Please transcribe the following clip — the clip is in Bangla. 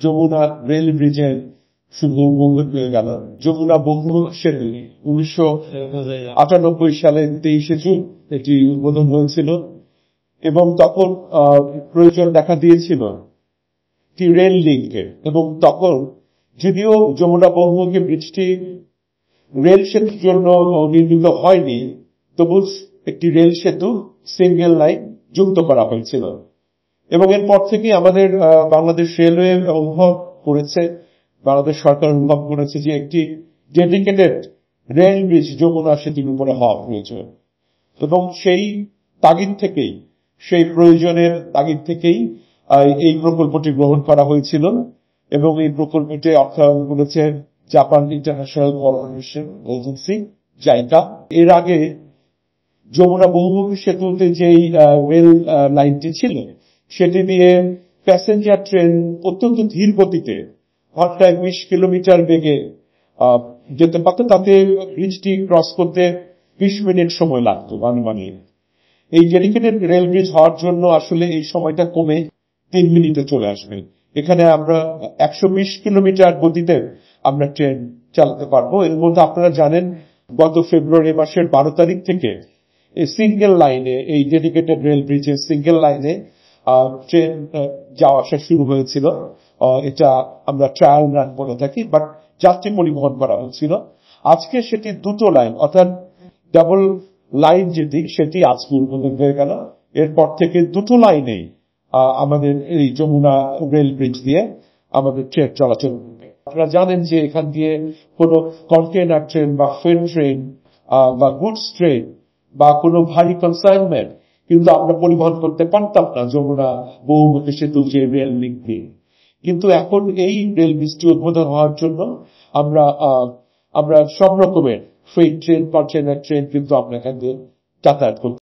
যমুনা রেল ব্রিজের শুভ উদ্বোধন হয়ে গেল। যমুনা বহুমুখী সেতু 1998 সালের 23শে জুন এটি উদ্বোধন হয়েছিল এবং তখন প্রয়োজন দেখা দিয়েছিল একটি রেল লিঙ্কের। এবং তখন যদিও যমুনা বহুমুখী ব্রিজটি রেল সেতুর জন্য নির্মিত হয়নি, তবু একটি রেল সেতু সিঙ্গেল লাইন যুক্ত করা হয়েছিল। এবং এরপর থেকে আমাদের বাংলাদেশ রেলওয়ে অনুভব করেছে, বাংলাদেশ সরকার অনুভব করেছে যে একটি ডেডিকেটেড রেল ব্রিজ যমুনা সেতুর উপরে হওয়া প্রয়োজন। এবং সেই তাগিদ থেকেই, সেই প্রয়োজনের তাগিদ থেকেই এই প্রকল্পটি গ্রহণ করা হয়েছিল। এবং এই প্রকল্পটি অর্থায়ন করেছে Japan international cooperation agency, JICA. এর আগে যমুনা বহুমুখী সেতুতে যেই রেল লাইনটি ছিল, সেটি দিয়ে প্যাসেঞ্জার ট্রেন অত্যন্ত ধীর গতিতে ঘন্টায় 20 কিলোমিটার বেগে যেতে পারত। তাতে ব্রিজটি ক্রস করতে 20 মিনিট সময় লাগতো আনুমানিক। এই ডেডিকেটেড রেল ব্রিজ হওয়ার জন্য আসলে এই সময়টা কমে 3 মিনিটে চলে আসবে। এখানে আমরা 120 কিলোমিটার গতিতে আমরা ট্রেন চালাতে পারবো। এর মধ্যে আপনারা জানেন গত ফেব্রুয়ারি মাসের 12 তারিখ থেকে এই সিঙ্গেল লাইনে, এই ডেডিকেটেড রেল ব্রিজের সিঙ্গেল লাইনে ট্রেন যাওয়া আসা শুরু হয়েছিল। এটা আমরা ট্রায়াল রান বলে থাকি, বাট যাত্রী পরিবহন করা হচ্ছিল। আজকে সেটি দুটো লাইন, অর্থাৎ ডাবল লাইন যেটি, সেটি আজকে উদ্বোধন হয়ে গেল। এরপর থেকে দুটো লাইনেই আমাদের এই যমুনা রেল ব্রিজ দিয়ে আমাদের ট্রেন চলাচল করবে। আপনারা জানেন যে এখান দিয়ে কোনো কন্টেইনার ট্রেন বা ফ্রেট ট্রেন বা গুডস ট্রেন বা কোনো ভারী কনসাইনমেন্ট কিন্তু আমরা পরিবহন করতে পারতাম না যমুনা বহুমুখী সেতু যে রেল লিঙ্ক দিয়ে। কিন্তু এখন এই রেল ব্রিজটি উদ্বোধন হওয়ার জন্য আমরা সব রকমের ফ্রেট ট্রেন, কন্টেইনার ট্রেন কিন্তু আমরা এখান দিয়ে যাতায়াত করতে